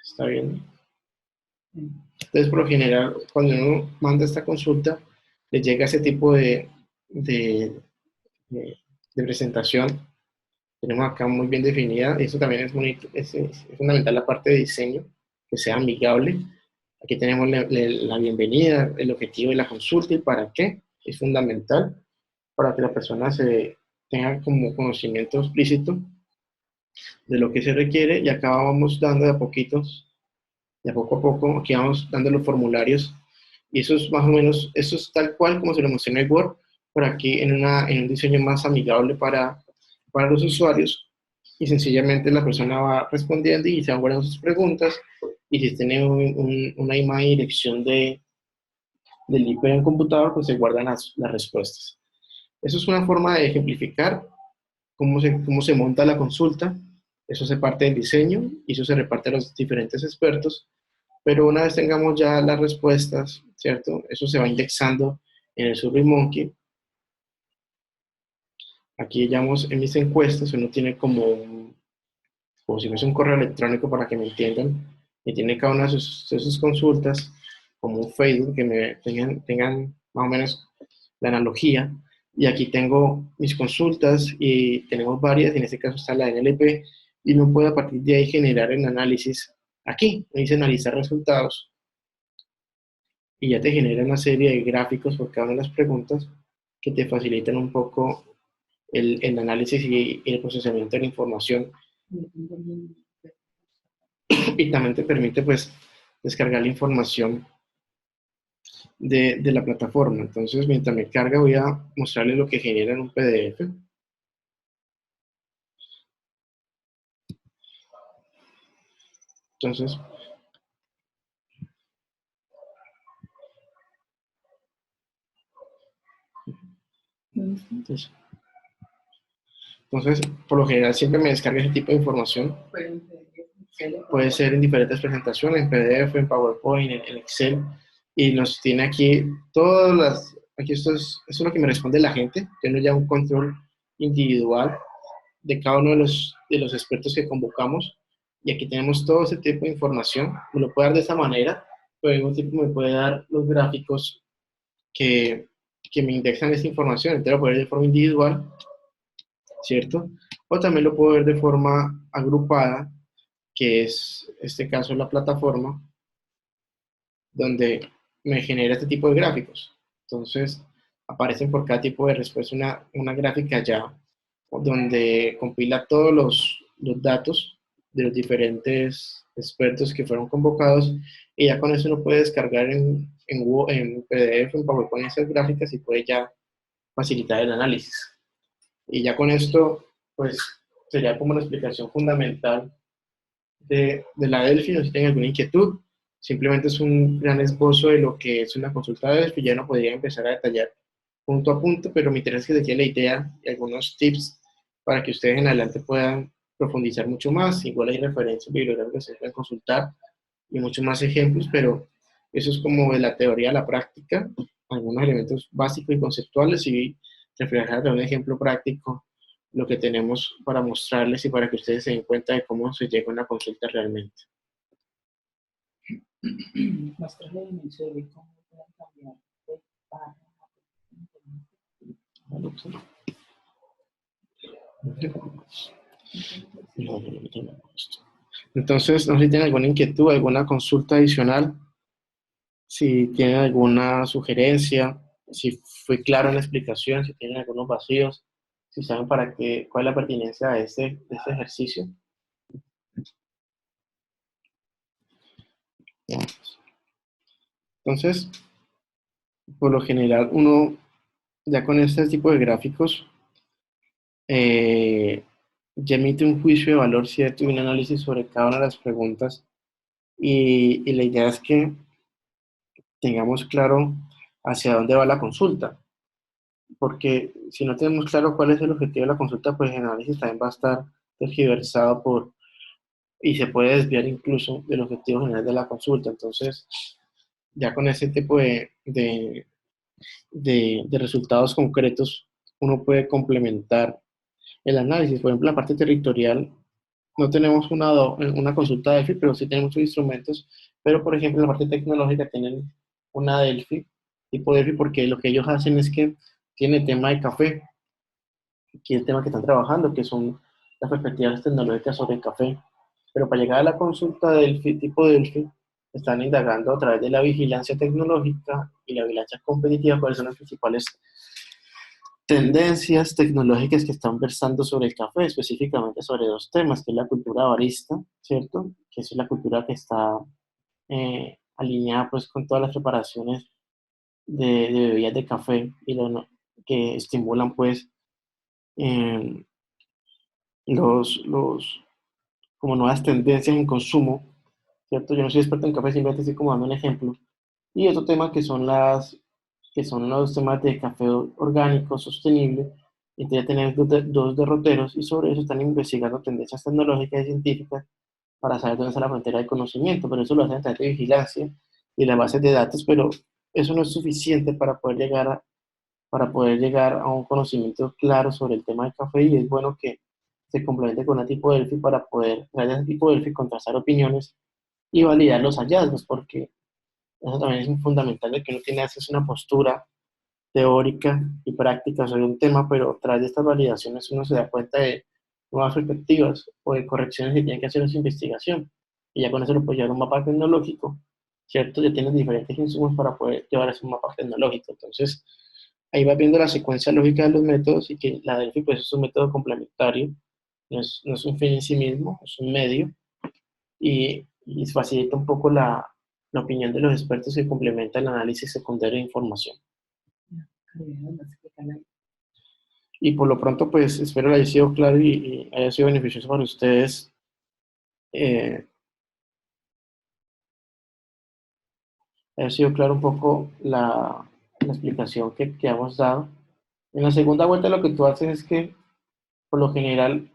¿Está bien? Entonces, por lo general, cuando uno manda esta consulta, le llega ese tipo de, de presentación. Tenemos acá muy bien definida. Eso también es bonito, es fundamental la parte de diseño, que sea amigable. Aquí tenemos la bienvenida, el objetivo de la consulta y para qué. Es fundamental para que la persona tenga como conocimiento explícito de lo que se requiere, y acá vamos dando de a poquitos, de a poco, aquí vamos dando los formularios, y eso es más o menos, eso es tal cual como se lo mostré en el Word, pero aquí en un diseño más amigable para los usuarios, y sencillamente la persona va respondiendo y se van guardando sus preguntas, y si tiene una imagen y dirección del IP en el computador, pues se guardan las respuestas. Eso es una forma de ejemplificar cómo se monta la consulta. Eso se parte del diseño y eso se reparte a los diferentes expertos, pero una vez tengamos ya las respuestas, ¿cierto? Eso se va indexando en el SurveyMonkey. Aquí llamamos en mis encuestas, uno tiene como si fuese un correo electrónico para que me entiendan, y tiene cada una de sus consultas, como un Facebook, que tengan más o menos la analogía. Y aquí tengo mis consultas y tenemos varias, en este caso está la NLP, y uno puede a partir de ahí generar el análisis. Aquí dice analizar resultados y ya te genera una serie de gráficos por cada una de las preguntas que te facilitan un poco el análisis y el procesamiento de la información, y también te permite pues descargar la información de la plataforma. Entonces, mientras me carga, voy a mostrarles lo que genera en un PDF. Entonces, por lo general siempre me descarga ese tipo de información. Puede ser en diferentes presentaciones, en PDF, en PowerPoint, en Excel, y nos tiene aquí aquí eso es lo que me responde la gente. Tengo ya un control individual de cada uno de los expertos que convocamos, y aquí tenemos todo ese tipo de información. Me lo puede dar de esa manera, pero al mismo tiempo me puede dar los gráficos que me indexan esa información. Entonces lo puedo ver de forma individual, ¿cierto? O también lo puedo ver de forma agrupada, que es este caso la plataforma, donde me genera este tipo de gráficos. Entonces, aparecen por cada tipo de respuesta una gráfica ya, donde compila todos los datos de los diferentes expertos que fueron convocados, y ya con eso uno puede descargar en PDF, en PowerPoint, esas gráficas, y puede ya facilitar el análisis. Y ya con esto, pues, sería como una explicación fundamental de la Delphi. No, si tienen alguna inquietud, simplemente es un gran esbozo de lo que es una consulta de Delphi. Ya no podría empezar a detallar punto a punto, pero me interesa que se quede la idea y algunos tips para que ustedes en adelante puedan profundizar mucho más. Igual hay referencias bibliográficas que se pueden consultar y muchos más ejemplos, pero eso es como de la teoría a la práctica, algunos elementos básicos y conceptuales y reflejar de un ejemplo práctico lo que tenemos para mostrarles y para que ustedes se den cuenta de cómo se llega a una consulta realmente. Muestra la dimensión de cómo pueden cambiar de página. Entonces, no sé si tienen alguna inquietud, alguna consulta adicional, si tienen alguna sugerencia, si fue claro en la explicación, si tienen algunos vacíos, si saben para qué, cuál es la pertinencia de este ejercicio. Entonces, por lo general, uno ya con este tipo de gráficos ya emite un juicio de valor cierto y un análisis sobre cada una de las preguntas y la idea es que tengamos claro hacia dónde va la consulta, porque si no tenemos claro cuál es el objetivo de la consulta, pues el análisis también va a estar tergiversado y se puede desviar incluso del objetivo general de la consulta. Entonces, ya con ese tipo de resultados concretos, uno puede complementar el análisis. Por ejemplo, la parte territorial, no tenemos una consulta Delphi, pero sí tenemos muchos instrumentos. Pero, por ejemplo, en la parte tecnológica tienen una Delphi, tipo Delphi, porque lo que ellos hacen es que tiene tema de café, que es el tema que están trabajando, que son las perspectivas tecnológicas sobre el café. Pero para llegar a la consulta Delphi, tipo Delphi, están indagando a través de la vigilancia tecnológica y la vigilancia competitiva cuáles son las principales tendencias tecnológicas que están versando sobre el café, específicamente sobre dos temas, que es la cultura barista, ¿cierto? Que es la cultura que está alineada pues con todas las preparaciones de bebidas de café y que estimulan pues eh, los, como nuevas tendencias en consumo, ¿cierto? Yo no soy experto en café, simplemente estoy como dando un ejemplo. Y otro tema que son los temas de café orgánico, sostenible. Entonces ya tenemos dos derroteros y sobre eso están investigando tendencias tecnológicas y científicas para saber dónde está la frontera de conocimiento, pero eso lo hacen a través de vigilancia y las bases de datos, pero eso no es suficiente para poder llegar a un conocimiento claro sobre el tema del café y es bueno que se complemente con un tipo de Delphi para poder, gracias a ese tipo de Delphi, contrastar opiniones y validar los hallazgos, porque eso también es fundamental de que uno tiene a veces una postura teórica y práctica sobre un tema, pero a través de estas validaciones uno se da cuenta de nuevas perspectivas o de correcciones que tiene que hacer en su investigación. Y ya con eso lo puede llevar a un mapa tecnológico, ¿cierto? Ya tienes diferentes insumos para poder llevar a ese mapa tecnológico. Entonces, ahí vas viendo la secuencia lógica de los métodos y que la Delphi pues, es un método complementario, no es un fin en sí mismo, es un medio y facilita un poco la opinión de los expertos que complementa el análisis secundario de información. Y por lo pronto, pues espero que haya sido claro y haya sido beneficioso para ustedes. Haya sido claro un poco la explicación que hemos dado. En la segunda vuelta lo que tú haces es que, por lo general,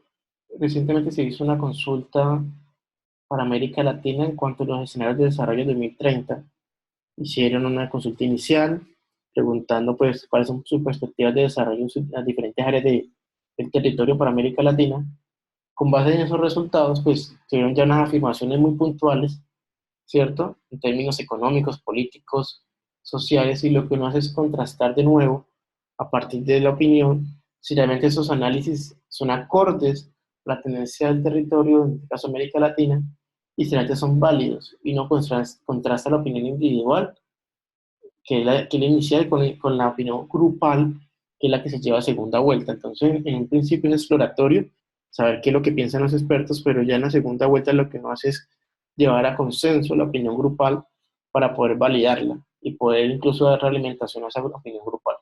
recientemente se hizo una consulta para América Latina en cuanto a los escenarios de desarrollo 2030. Hicieron una consulta inicial preguntando pues cuáles son sus perspectivas de desarrollo en las diferentes áreas del territorio para América Latina. Con base en esos resultados, pues tuvieron ya unas afirmaciones muy puntuales, ¿cierto? En términos económicos, políticos, sociales, y lo que uno hace es contrastar de nuevo, a partir de la opinión, si realmente esos análisis son acordes a la tendencia del territorio, en este caso América Latina, y si realmente son válidos, y no contrasta la opinión individual, que es la inicial, con la opinión grupal, que es la que se lleva a segunda vuelta. Entonces, en un principio es exploratorio, saber qué es lo que piensan los expertos, pero ya en la segunda vuelta lo que uno hace es llevar a consenso la opinión grupal para poder validarla y poder incluso dar realimentación a esa opinión grupal.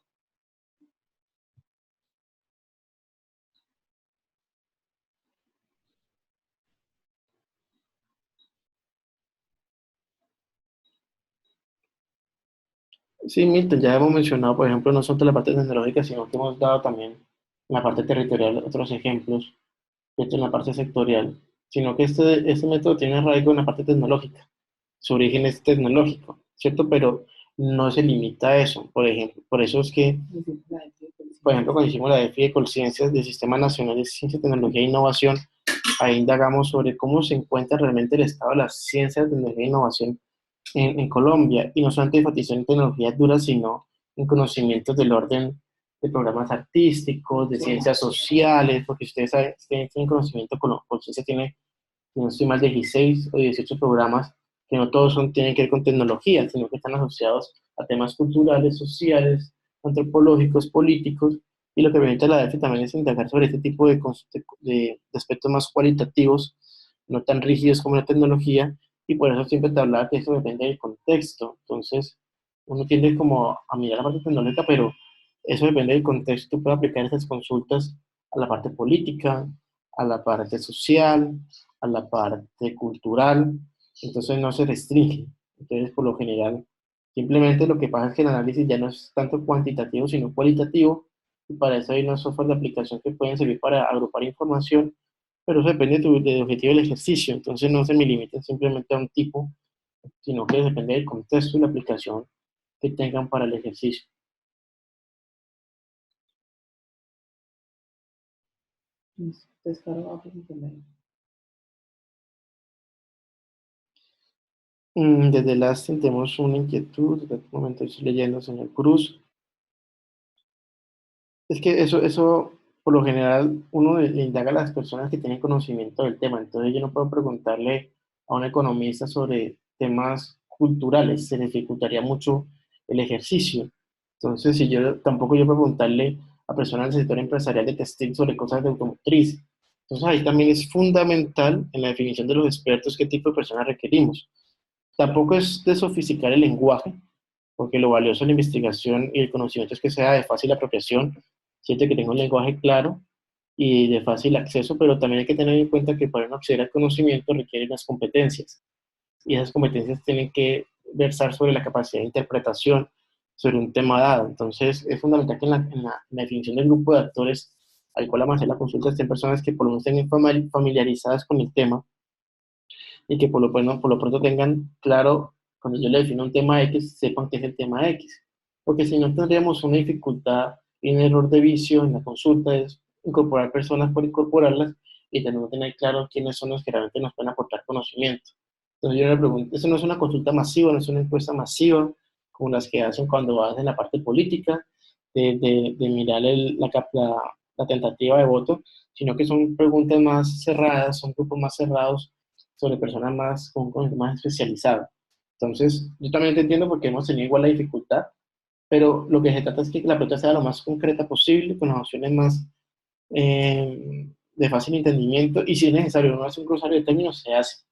Sí, Milton, ya hemos mencionado, por ejemplo, no solo la parte tecnológica, sino que hemos dado también en la parte territorial otros ejemplos hecho en la parte sectorial, sino que este método tiene arraigo en la parte tecnológica. Su origen es tecnológico, ¿cierto? Pero no se limita a eso. Por ejemplo, por eso es que, por ejemplo, cuando hicimos la DEFI de Colciencias del Sistema Nacional de Ciencia, Tecnología e Innovación, ahí indagamos sobre cómo se encuentra realmente el estado de las ciencias, tecnología e innovación en Colombia, y no solamente enfatizó en tecnologías duras, sino en conocimientos del orden de programas artísticos, de ciencias sociales, porque ustedes saben, ustedes tienen conocimiento, con ciencia tiene, si no estoy mal, 16 o 18 programas, que no todos tienen que ver con tecnología, sino que están asociados a temas culturales, sociales, antropológicos, políticos, y lo que permite la DEF también es indagar sobre este tipo de aspectos más cualitativos, no tan rígidos como la tecnología, y por eso siempre te hablaba que eso depende del contexto. Entonces, uno tiende como a mirar la parte tecnológica, pero eso depende del contexto. Tú puedes aplicar esas consultas a la parte política, a la parte social, a la parte cultural, entonces no se restringe. Entonces, por lo general, simplemente lo que pasa es que el análisis ya no es tanto cuantitativo, sino cualitativo, y para eso hay unos software de aplicación que pueden servir para agrupar información, pero eso depende del objetivo del ejercicio, entonces no se me limiten simplemente a un tipo, sino que depende del contexto y la aplicación que tengan para el ejercicio. Descarga otros entender. Desde las tenemos una inquietud, en este momento estoy leyendo, señor Cruz. Es que eso, por lo general, uno le indaga a las personas que tienen conocimiento del tema. Entonces, yo no puedo preguntarle a un economista sobre temas culturales, se le dificultaría mucho el ejercicio. Entonces, si yo tampoco yo puedo preguntarle a personas del sector empresarial de textil sobre cosas de automotriz. Entonces, ahí también es fundamental en la definición de los expertos qué tipo de personas requerimos. Tampoco es de sofisticar el lenguaje, porque lo valioso de la investigación y el conocimiento es que sea de fácil apropiación, siente que tenga un lenguaje claro y de fácil acceso, pero también hay que tener en cuenta que para uno acceder al conocimiento requiere unas competencias, y esas competencias tienen que versar sobre la capacidad de interpretación sobre un tema dado. Entonces, es fundamental que en la definición del grupo de actores al cual vamos a hacer la consulta estén personas que por lo menos estén familiarizadas con el tema y que por lo pronto tengan claro, cuando yo le defino un tema X, sepan qué es el tema X. Porque si no tendríamos una dificultad y un error de vicio en la consulta, es incorporar personas por incorporarlas y no tener claro quiénes son los que realmente nos pueden aportar conocimiento. Entonces yo le pregunto, eso no es una consulta masiva, no es una encuesta masiva, como las que hacen cuando hacen la parte política, de mirar la tentativa de voto, sino que son preguntas más cerradas, son grupos más cerrados sobre personas más con conocimiento más especializado. Entonces, yo también te entiendo porque hemos tenido igual la dificultad, pero lo que se trata es que la pregunta sea lo más concreta posible, con las opciones más de fácil entendimiento, y si es necesario no hace un glosario de términos, se hace.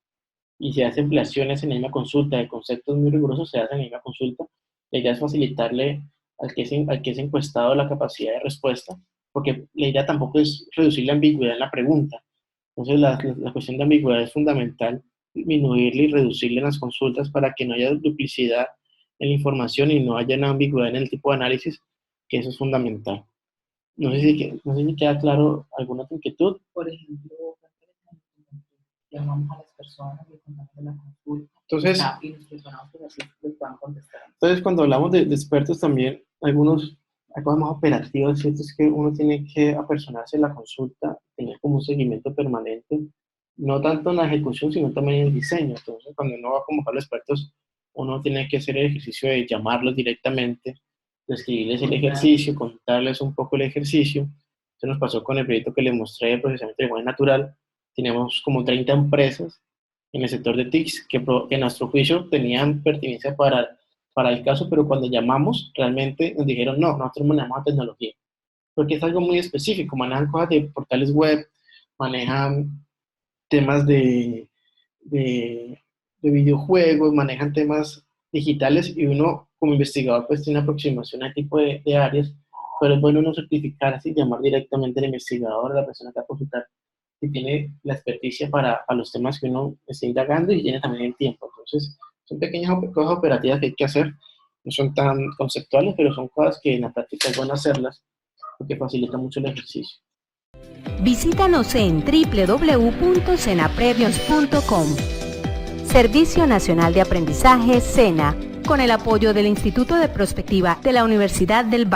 Y se hace ampliaciones en la misma consulta de conceptos muy rigurosos, se hace en la misma consulta. La idea es facilitarle al que es encuestado la capacidad de respuesta, porque la idea tampoco es reducir la ambigüedad en la pregunta. Entonces, la cuestión de ambigüedad es fundamental, disminuirla y reducirla en las consultas para que no haya duplicidad en la información y no haya una ambigüedad en el tipo de análisis, que eso es fundamental. No sé si queda claro alguna otra inquietud. Por ejemplo, llamamos a las personas y contamos de la consulta. Entonces, Y nos preparamos para así les puedan contestar. Entonces, cuando hablamos de expertos también, hay cosas más operativas, ¿cierto? Es que uno tiene que apersonarse en la consulta, tener como un seguimiento permanente, no tanto en la ejecución, sino también en el diseño. Entonces, cuando uno va a convocar a los expertos, uno tiene que hacer el ejercicio de llamarlos directamente, describirles el ejercicio, contarles un poco el ejercicio. Eso nos pasó con el proyecto que les mostré de procesamiento de lenguaje natural. Teníamos como 30 empresas en el sector de TICS que a nuestro juicio tenían pertinencia para el caso, pero cuando llamamos, realmente nos dijeron, no, nosotros manejamos tecnología, porque es algo muy específico, manejan cosas de portales web, manejan temas de, de videojuegos, manejan temas digitales, y uno como investigador pues tiene una aproximación a tipo de áreas, pero es bueno no certificarse y llamar directamente al investigador, a la persona que va a consultar, que tiene la experticia para los temas que uno está indagando y tiene también el tiempo. Entonces, son pequeñas cosas operativas que hay que hacer, no son tan conceptuales, pero son cosas que en la práctica es bueno hacerlas porque facilita mucho el ejercicio. Visítanos en www.senaprevios.com. Servicio Nacional de Aprendizaje, SENA, con el apoyo del Instituto de Prospectiva de la Universidad del Valle.